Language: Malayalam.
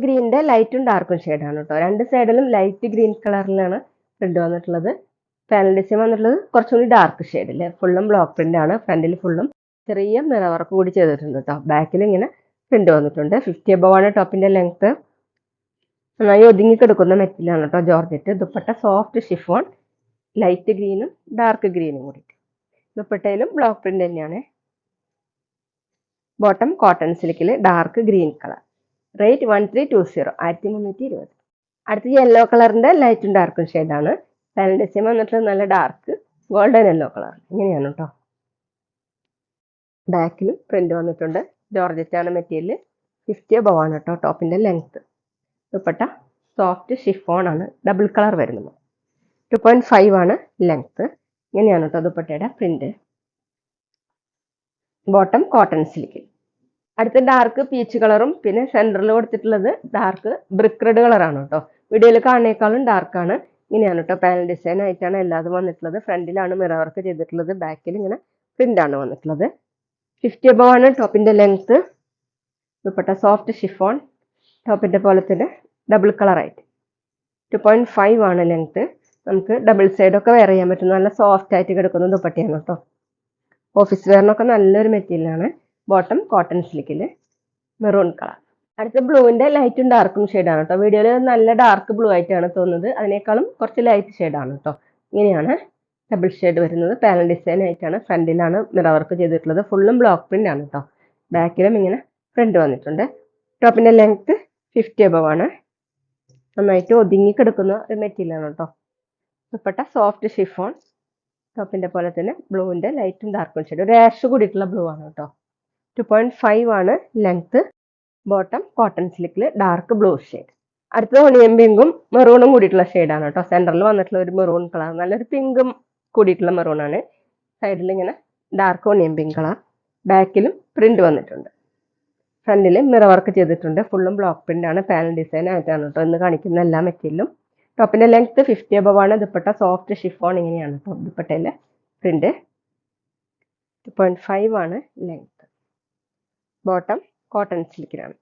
ഗ്രീനിന്റെ ലൈറ്റും ഡാർക്കും ഷെയ്ഡാണ് കേട്ടോ. രണ്ട് സൈഡിലും ലൈറ്റ് ഗ്രീൻ കളറിലാണ് പ്രിന്റ് വന്നിട്ടുള്ളത്. പാനൽ ഡിസൈൻ വന്നിട്ടുള്ളത് കുറച്ചുകൂടി ഡാർക്ക് ഷെയ്ഡിൽ. ഫുള്ളും ബ്ലോക്ക് പ്രിന്റ് ആണ്. ഫ്രണ്ടിൽ ഫുള്ളും ചെറിയ മിറർ വർക്ക് കൂടി ചെയ്തിട്ടുണ്ട് കേട്ടോ. ബാക്കിൽ ഇങ്ങനെ പ്രിന്റ് വന്നിട്ടുണ്ട്. 50 above ആണ് ടോപ്പിന്റെ ലെങ്ത്. നന്നായി ഒതുങ്ങി കിടക്കുന്ന മെറ്റീരിയലാണ് കേട്ടോ georgette. Dupatta soft chiffon, light ഗ്രീനും ഡാർക്ക് ഗ്രീനും കൂടി. ദുപ്പട്ടയിലും ബ്ലോക്ക് പ്രിന്റ് തന്നെയാണ്. ബോട്ടം കോട്ടൺ സിൽക്കിൽ ഡാർക്ക് ഗ്രീൻ കളർ. റേറ്റ് 1320, 1320. അടുത്ത യെല്ലോ കളറിന്റെ ലൈറ്റും ഡാർക്കും ഷെയ്ഡാണ്. പാനൽ ഡിസൈൻ വന്നിട്ട് നല്ല ഡാർക്ക് ഗോൾഡൻ യെല്ലോ കളർ. ഇങ്ങനെയാണ് കേട്ടോ. ബാക്കിലും പ്രിന്റ് വന്നിട്ടുണ്ട്. ജോർജറ്റ് ആണ് മെറ്റീരിയൽ. 50 above ആണ് കേട്ടോ ടോപ്പിന്റെ ലെങ്ത്. ദുപ്പട്ട സോഫ്റ്റ് ഷിഫോൺ ആണ്, ഡബിൾ കളർ വരുന്നത്. 2.5 ആണ് ലെങ്ത്. ഇങ്ങനെയാണ് കേട്ടോ ദുപ്പട്ടയുടെ പ്രിന്റ്. ബോട്ടം കോട്ടൺ സിൽക്കിൽ. അടുത്ത ഡാർക്ക് പീച്ച് കളറും പിന്നെ സെന്ററിൽ കൊടുത്തിട്ടുള്ളത് ഡാർക്ക് ബ്രിക്ക് റെഡ് കളറാണ് കേട്ടോ. വീഡിയോയിൽ കാണുന്നേക്കാളും ഡാർക്കാണ്. ഇങ്ങനെയാണ് കേട്ടോ പാനൽ ഡിസൈൻ ആയിട്ടാണ് എല്ലാതും വന്നിട്ടുള്ളത്. ഫ്രണ്ടിലാണ് മിറർ വർക്ക് ചെയ്തിട്ടുള്ളത്. ബാക്കിൽ ഇങ്ങനെ പ്രിന്റ് ആണ് വന്നിട്ടുള്ളത്. 50 above ആണ് ടോപ്പിന്റെ ലെങ്ത്. ദുപ്പട്ട സോഫ്റ്റ് ഷിഫോൺ, ടോപ്പിന്റെ പോലെ തന്നെ ഡബിൾ കളർ ആയിട്ട്. 2.5 ആണ് ലെങ്ത്. നമുക്ക് ഡബിൾ സൈഡ് ഒക്കെ വെയർ ചെയ്യാൻ പറ്റും. നല്ല സോഫ്റ്റ് ആയിട്ട് കിടക്കുന്ന ദുപ്പട്ടയാണ് കേട്ടോ. ഓഫീസ് വെയറിനൊക്കെ നല്ലൊരു മെറ്റീരിയലാണ്. ബോട്ടം കോട്ടൺ സിൽക്കിൽ മെറൂൺ കളർ. അടുത്ത ബ്ലൂവിന്റെ ലൈറ്റും ഡാർക്കും ഷെയ്ഡാണ് കേട്ടോ. വീഡിയോയിൽ നല്ല ഡാർക്ക് ബ്ലൂ ആയിട്ടാണ് തോന്നുന്നത്. അതിനേക്കാളും കുറച്ച് ലൈറ്റ് ഷെയ്ഡാണ് കേട്ടോ. ഇങ്ങനെയാണ് ഡബിൾ ഷെയ്ഡ് വരുന്നത്. പാനൽ ഡിസൈൻ ആയിട്ടാണ്. ഫ്രണ്ടിലാണ് മിറർ വർക്ക് ചെയ്തിട്ടുള്ളത്. ഫുള്ളും ബ്ലോക്ക് പ്രിന്റ് ആണ് കേട്ടോ. ബാക്കിലും ഇങ്ങനെ പ്രിന്റ് വന്നിട്ടുണ്ട്. ടോപ്പിന്റെ ലെങ്ത് 50 above ആണ്. നന്നായിട്ട് ഒതുങ്ങി കിടക്കുന്ന ഒരു മെറ്റീരിയലാണ് കേട്ടോ. ദുപ്പട്ട സോഫ്റ്റ് ഷിഫോൺ, ടോപ്പിന്റെ പോലെ തന്നെ ബ്ലൂവിന്റെ ലൈറ്റും ഡാർക്കും ഷെയ്ഡ്. ഒരു ആഷ് കൂടിയിട്ടുള്ള ബ്ലൂ ആണ് കേട്ടോ. 2.5 ആണ് ലെങ്ത്. ബോട്ടം കോട്ടൺ സിൽക്കിൽ ഡാർക്ക് ബ്ലൂ ഷെയ്ഡ്. അടുത്തത് ഒണിയൻ പിങ്കും മെറൂണും കൂടിയിട്ടുള്ള ഷെയ്ഡാണ് കേട്ടോ. സെന്ററിൽ വന്നിട്ടുള്ള ഒരു മെറൂൺ കളർ, നല്ലൊരു പിങ്കും കൂടിയിട്ടുള്ള മെറൂൺ ആണ്. സൈഡിൽ ഇങ്ങനെ ഡാർക്ക് ഒണിയൻ പിങ്ക് കളർ. ബാക്കിലും പ്രിന്റ് വന്നിട്ടുണ്ട്. ഫ്രണ്ടിൽ മിറർ വർക്ക് ചെയ്തിട്ടുണ്ട്. ഫുള്ളും ബ്ലോക്ക് പ്രിന്റ് ആണ്. പാനൽ ഡിസൈൻ ആയിട്ടാണ് കേട്ടോ ഇന്ന് കാണിക്കുന്ന എല്ലാ മെറ്റീരിയലും. ടോപ്പിന്റെ ലെങ്ത് 50 above ആണ്. Dupatta soft chiffon. ഇങ്ങനെയാണ് കേട്ടോ ദുപ്പട്ടയിലെ പ്രിന്റ്. 2.5 ആണ് ലെങ്ത്. Bottom cotton സിൽക്കിലാണ്.